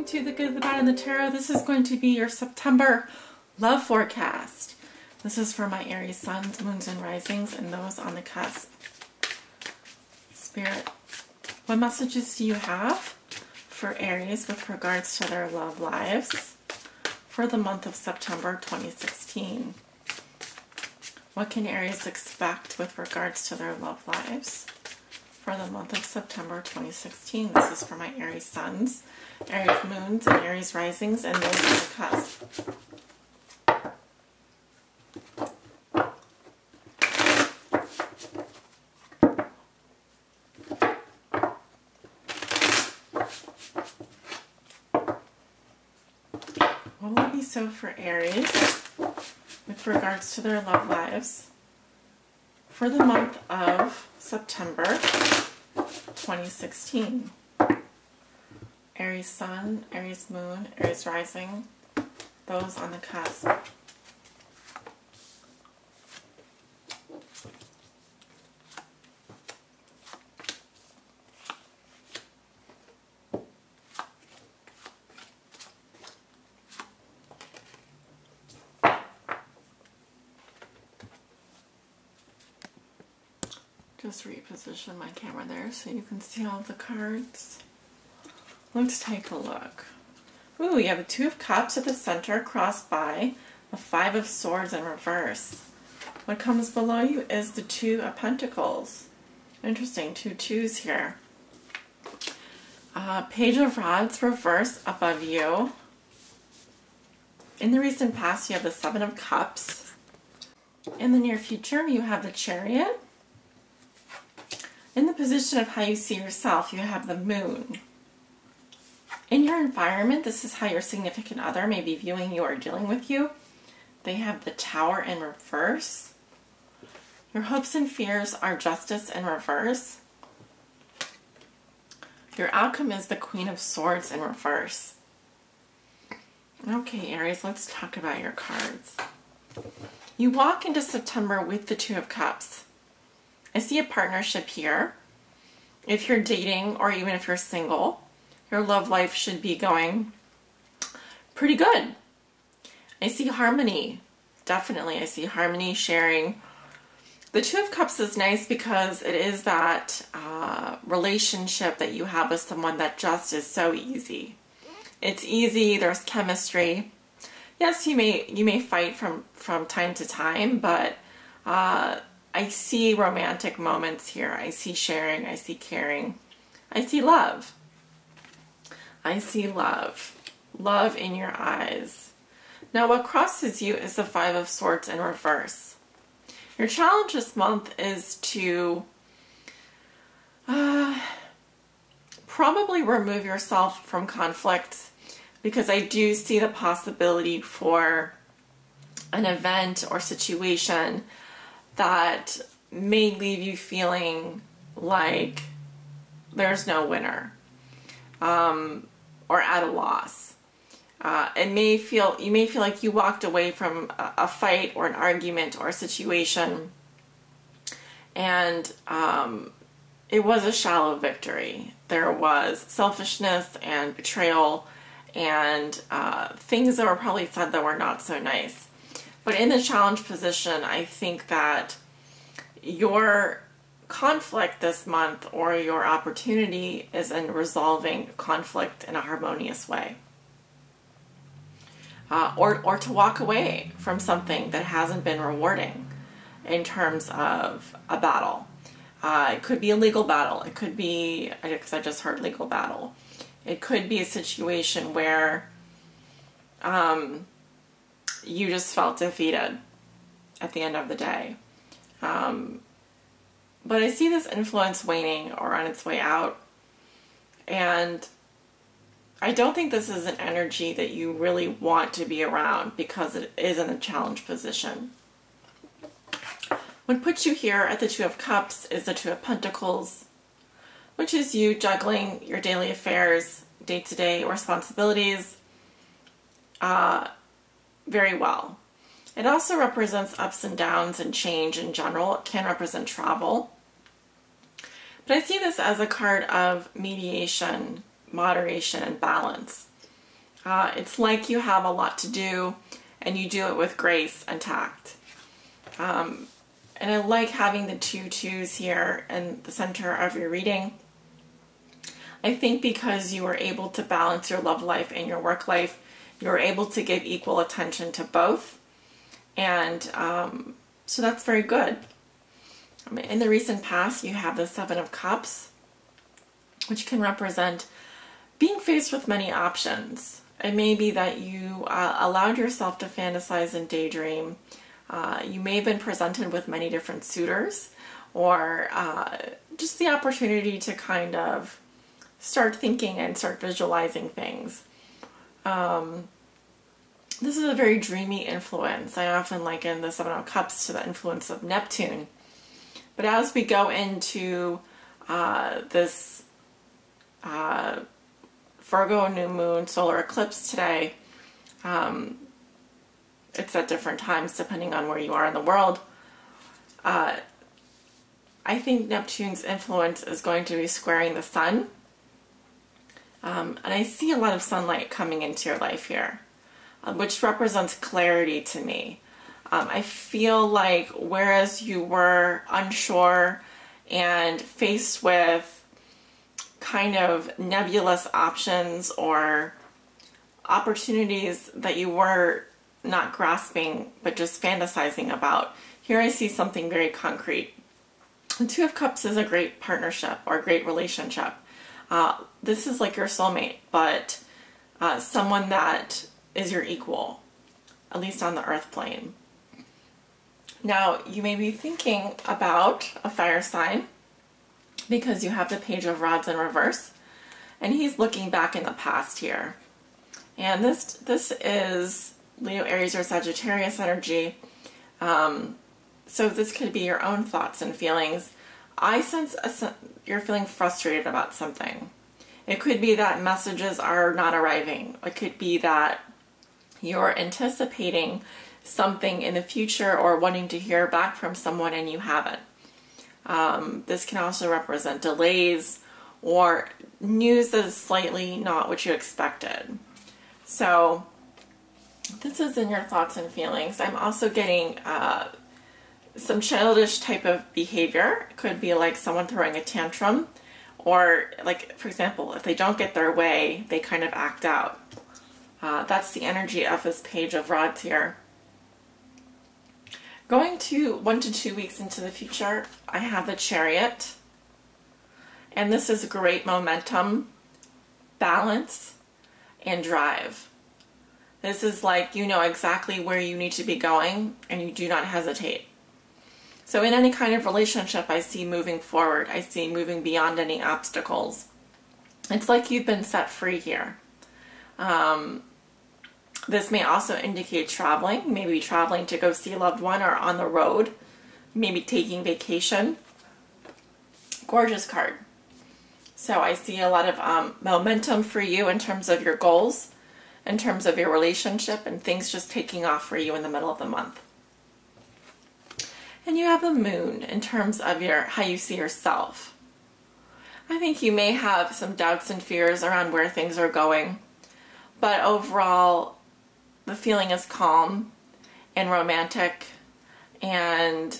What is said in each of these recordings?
welcome to the Good, the Bad, and the Tarot. This is going to be your September love forecast. This is for my Aries suns, moons, and risings, and those on the cusp. Spirit, what messages do you have for Aries with regards to their love lives for the month of September 2016? What can Aries expect with regards to their love lives for the month of September 2016? This is for my Aries suns, Aries moons, and Aries risings, and those on the cusp. What will be so for Aries with regards to their love lives for the month of September 2016? Aries sun, Aries moon, Aries rising, those on the cusp. Just reposition my camera there so you can see all the cards. Let's take a look. Ooh, you have the Two of Cups at the center, crossed by the Five of Swords in reverse. What comes below you is the Two of Pentacles. Interesting, two twos here. Page of Rods reverse above you. In the recent past, you have the Seven of Cups. In the near future, you have the Chariot. In the position of how you see yourself, you have the Moon. In your environment, this is how your significant other may be viewing you or dealing with you. They have the Tower in reverse. Your hopes and fears are Justice in reverse. Your outcome is the Queen of Swords in reverse. Okay, Aries, let's talk about your cards. You walk into September with the Two of Cups. I see a partnership here. If you're dating or even if you're single, your love life should be going pretty good. I see harmony. Definitely, I see harmony, sharing. The Two of Cups is nice because it is that relationship that you have with someone that just is so easy. It's easy, there's chemistry. Yes, you may fight from time to time, but I see romantic moments here. I see sharing, I see caring, I see love. I see love. Love in your eyes. Now what crosses you is the Five of Swords in reverse. Your challenge this month is to probably remove yourself from conflict, because I do see the possibility for an event or situation that may leave you feeling like there's no winner. Or at a loss. You may feel like you walked away from a fight or an argument or a situation, and it was a shallow victory. There was selfishness and betrayal and things that were probably said that were not so nice. But in the challenge position, I think that your conflict this month, or your opportunity, is in resolving conflict in a harmonious way, or to walk away from something that hasn't been rewarding in terms of a battle. It could be a legal battle. It could be, because I just heard legal battle, it could be a situation where you just felt defeated at the end of the day. But I see this influence waning or on its way out. And I don't think this is an energy that you really want to be around, because it is in a challenge position. What puts you here at the Two of Cups is the Two of Pentacles, which is you juggling your daily affairs, day-to-day responsibilities very well. It also represents ups and downs and change in general. It can represent travel. But I see this as a card of mediation, moderation, and balance. It's like you have a lot to do and you do it with grace and tact. And I like having the 2 2s here in the center of your reading. I think because you were able to balance your love life and your work life, you were able to give equal attention to both. And so that's very good. In the recent past, you have the 7 of Cups, which can represent being faced with many options. It may be that you allowed yourself to fantasize and daydream. You may have been presented with many different suitors, or just the opportunity to kind of start thinking and start visualizing things. This is a very dreamy influence. I often liken the 7 of Cups to the influence of Neptune. But as we go into this Virgo new moon solar eclipse today, it's at different times depending on where you are in the world. I think Neptune's influence is going to be squaring the sun. And I see a lot of sunlight coming into your life here, which represents clarity to me. I feel like whereas you were unsure and faced with kind of nebulous options or opportunities that you were not grasping but just fantasizing about, here I see something very concrete. The 2 of Cups is a great partnership or a great relationship. This is like your soulmate, but someone that is your equal, at least on the earth plane. Now, you may be thinking about a fire sign because you have the Page of Rods in reverse, and he's looking back in the past here. And this is Leo, Aries, or Sagittarius energy. So this could be your own thoughts and feelings. I sense you're feeling frustrated about something. It could be that messages are not arriving. It could be that you're anticipating something in the future or wanting to hear back from someone and you haven't. This can also represent delays or news that is slightly not what you expected. So this is in your thoughts and feelings. I'm also getting some childish type of behavior. It could be like someone throwing a tantrum, or like, for example, if they don't get their way, they kind of act out. That's the energy of this Page of Rods here. Going to 1 to 2 weeks into the future, I have the Chariot. And this is great momentum, balance, and drive. This is like you know exactly where you need to be going and you do not hesitate. So in any kind of relationship, I see moving forward. I see moving beyond any obstacles. It's like you've been set free here. This may also indicate traveling, maybe traveling to go see a loved one or on the road, maybe taking vacation. Gorgeous card. So I see a lot of momentum for you in terms of your goals, in terms of your relationship, and things just taking off for you in the middle of the month. And you have the Moon in terms of how you see yourself. I think you may have some doubts and fears around where things are going, but overall the feeling is calm and romantic, and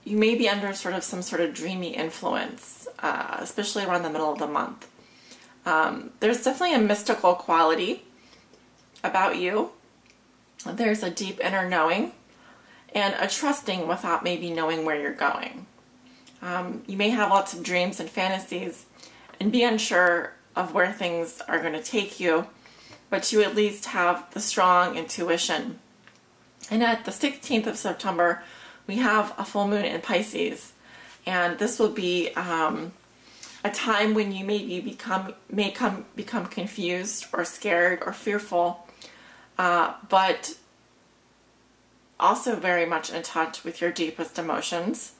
you may be under some sort of dreamy influence, especially around the middle of the month. There's definitely a mystical quality about you. There's a deep inner knowing and a trusting without maybe knowing where you're going. You may have lots of dreams and fantasies and be unsure of where things are going to take you, but you at least have the strong intuition. And at the 16th of September, we have a full moon in Pisces, and this will be a time when you maybe become confused or scared or fearful, but also very much in touch with your deepest emotions,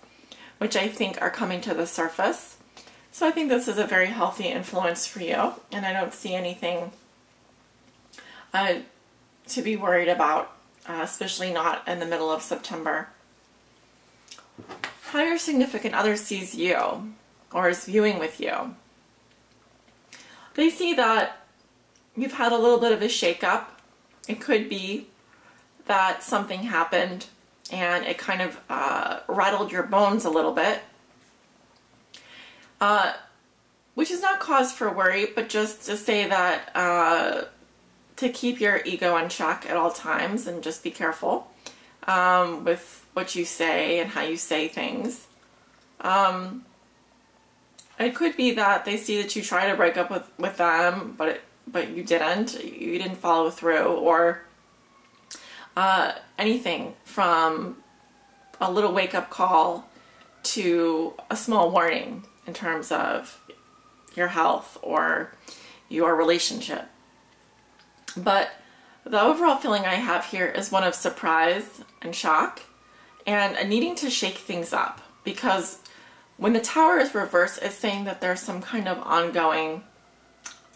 which I think are coming to the surface. So I think this is a very healthy influence for you, and I don't see anything to be worried about, especially not in the middle of September. How your significant other sees you or is viewing with you. They see that you've had a little bit of a shakeup. It could be that something happened and it kind of rattled your bones a little bit, which is not cause for worry, but just to say that to keep your ego in check at all times and just be careful with what you say and how you say things. It could be that they see that you try to break up with them, but you didn't. You didn't follow through, or anything from a little wake-up call to a small warning in terms of your health or your relationship. But the overall feeling I have here is one of surprise and shock and a needing to shake things up, because when the Tower is reversed, it's saying that there's some kind of ongoing,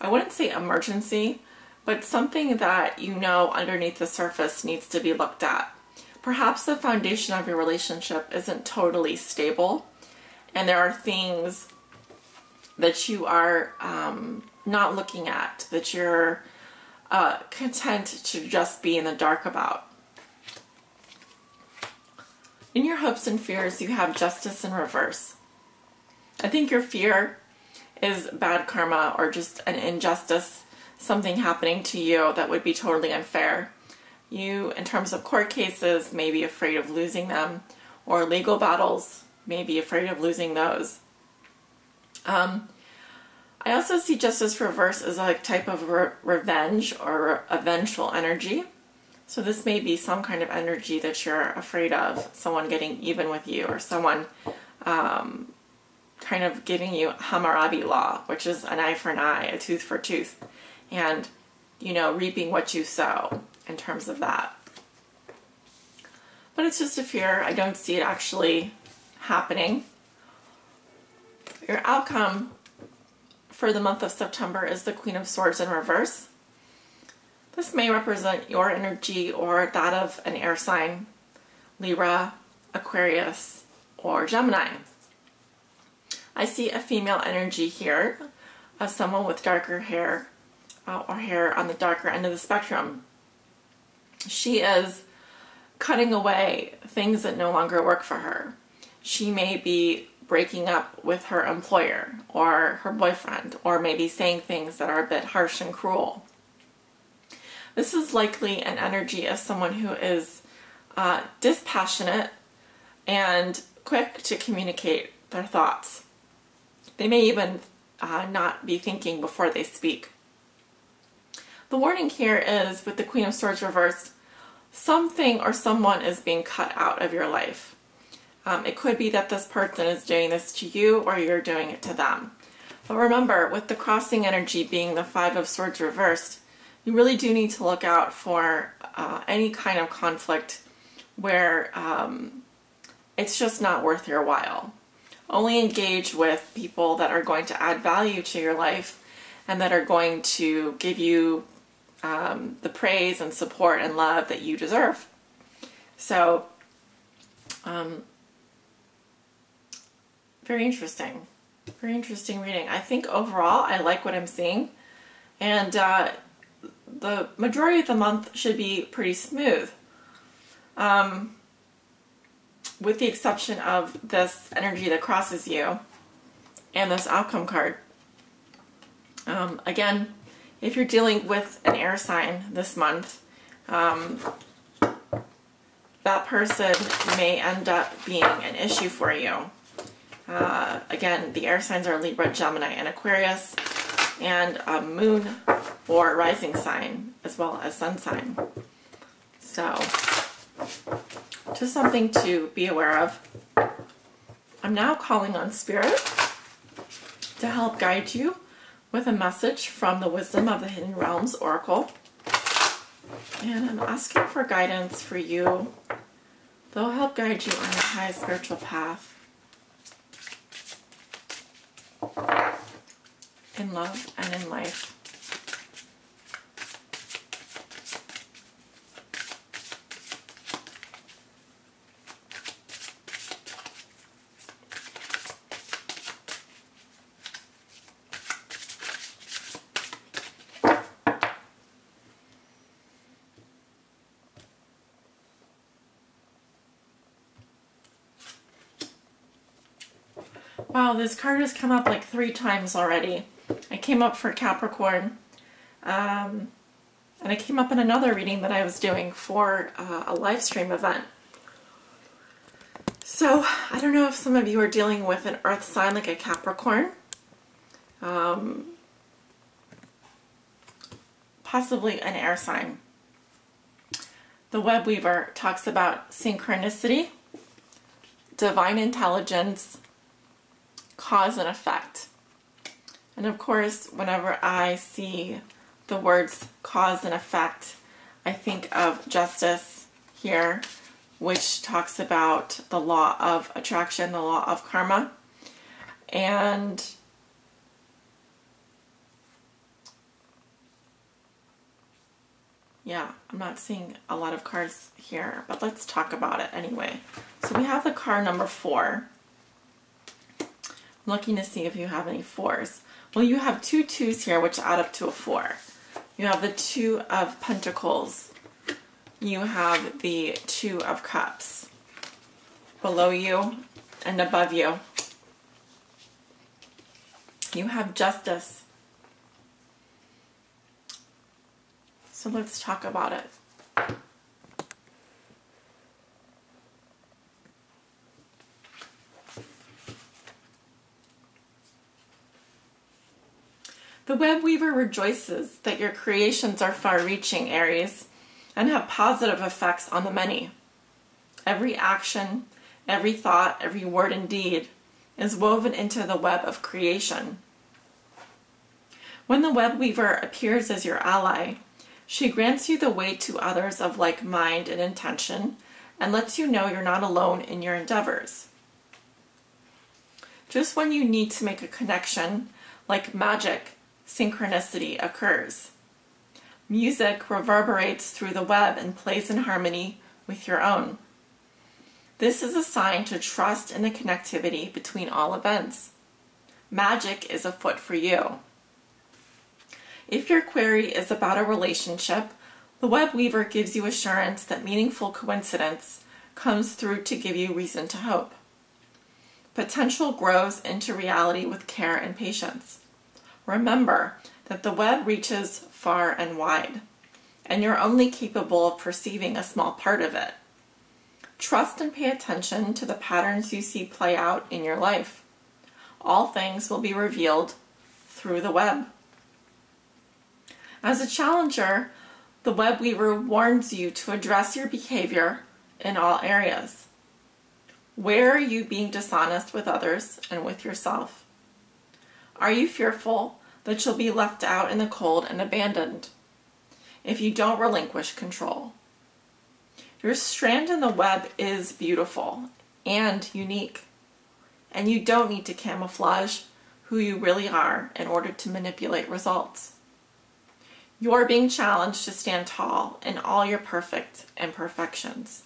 I wouldn't say emergency, but something that you know underneath the surface needs to be looked at. Perhaps the foundation of your relationship isn't totally stable, and there are things that you are not looking at, that you're content to just be in the dark about. In your hopes and fears, you have justice in reverse. I think your fear is bad karma or just an injustice, something happening to you that would be totally unfair. You, in terms of court cases, may be afraid of losing them, or legal battles, may be afraid of losing those. I also see justice reverse as a type of revenge or a vengeful energy. So this may be some kind of energy that you're afraid of, someone getting even with you, or someone kind of giving you Hammurabi law, which is an eye for an eye, a tooth for tooth, and, you know, reaping what you sow in terms of that. But it's just a fear. I don't see it actually happening. Your outcome for the month of September is the Queen of Swords in reverse. This may represent your energy or that of an air sign, Libra, Aquarius, or Gemini. I see a female energy here, as someone with darker hair or hair on the darker end of the spectrum. She is cutting away things that no longer work for her. She may be breaking up with her employer or her boyfriend, or maybe saying things that are a bit harsh and cruel. This is likely an energy of someone who is dispassionate and quick to communicate their thoughts. They may even not be thinking before they speak. The warning here is, with the Queen of Swords reversed, something or someone is being cut out of your life. It could be that this person is doing this to you, or you're doing it to them. But remember, with the crossing energy being the Five of Swords reversed, you really do need to look out for any kind of conflict where it's just not worth your while. Only engage with people that are going to add value to your life and that are going to give you the praise and support and love that you deserve. So, very interesting reading. I think overall I like what I'm seeing, and the majority of the month should be pretty smooth, with the exception of this energy that crosses you and this outcome card. Again, if you're dealing with an air sign this month, that person may end up being an issue for you. Again, the air signs are Libra, Gemini, and Aquarius, and a moon or rising sign, as well as sun sign. So, just something to be aware of. I'm now calling on Spirit to help guide you with a message from the Wisdom of the Hidden Realms Oracle. And I'm asking for guidance for you. They'll help guide you on your highest spiritual path in love and in life. Wow, this card has come up like 3 times already. I came up for Capricorn, and I came up in another reading that I was doing for a live stream event. So, I don't know if some of you are dealing with an earth sign like a Capricorn. Possibly an air sign. The Web Weaver talks about synchronicity, divine intelligence, cause and effect. And of course, whenever I see the words cause and effect, I think of justice here, which talks about the law of attraction, the law of karma. And yeah, I'm not seeing a lot of cards here, but let's talk about it anyway. So we have the card number 4. I'm looking to see if you have any 4s. Well, you have 2 2s here, which add up to a 4. You have the 2 of Pentacles. You have the 2 of Cups. Below you and above you, you have Justice. So let's talk about it. The Web Weaver rejoices that your creations are far-reaching, Aries, and have positive effects on the many. Every action, every thought, every word and deed is woven into the web of creation. When the Web Weaver appears as your ally, she grants you the way to others of like mind and intention and lets you know you're not alone in your endeavors. Just when you need to make a connection, like magic, synchronicity occurs. Music reverberates through the web and plays in harmony with your own. This is a sign to trust in the connectivity between all events. Magic is afoot for you. If your query is about a relationship, the Web Weaver gives you assurance that meaningful coincidence comes through to give you reason to hope. Potential grows into reality with care and patience. Remember that the web reaches far and wide, and you're only capable of perceiving a small part of it. Trust and pay attention to the patterns you see play out in your life. All things will be revealed through the web. As a challenger, the Web Weaver warns you to address your behavior in all areas. Where are you being dishonest with others and with yourself? Are you fearful that you'll be left out in the cold and abandoned if you don't relinquish control? Your strand in the web is beautiful and unique, and you don't need to camouflage who you really are in order to manipulate results. You're being challenged to stand tall in all your perfect imperfections.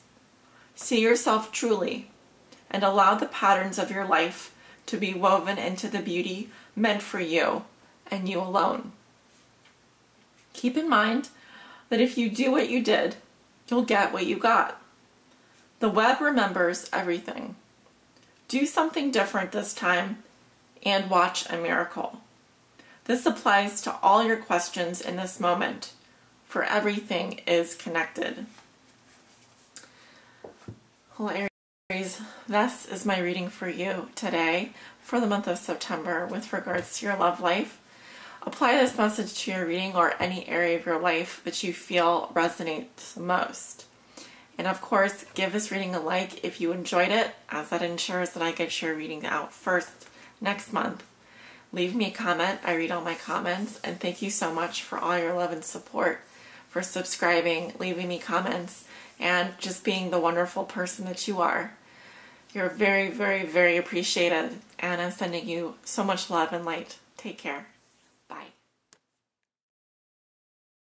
See yourself truly and allow the patterns of your life to be woven into the beauty meant for you and you alone. Keep in mind that if you do what you did, you'll get what you got. The web remembers everything. Do something different this time and watch a miracle. This applies to all your questions in this moment, for everything is connected. Well, Aries, this is my reading for you today for the month of September with regards to your love life. Apply this message to your reading or any area of your life that you feel resonates most. And of course, give this reading a like if you enjoyed it, as that ensures that I get your reading out first next month. Leave me a comment. I read all my comments, and thank you so much for all your love and support, for subscribing, leaving me comments, and just being the wonderful person that you are. You're very, very, very appreciated, and I'm sending you so much love and light. Take care.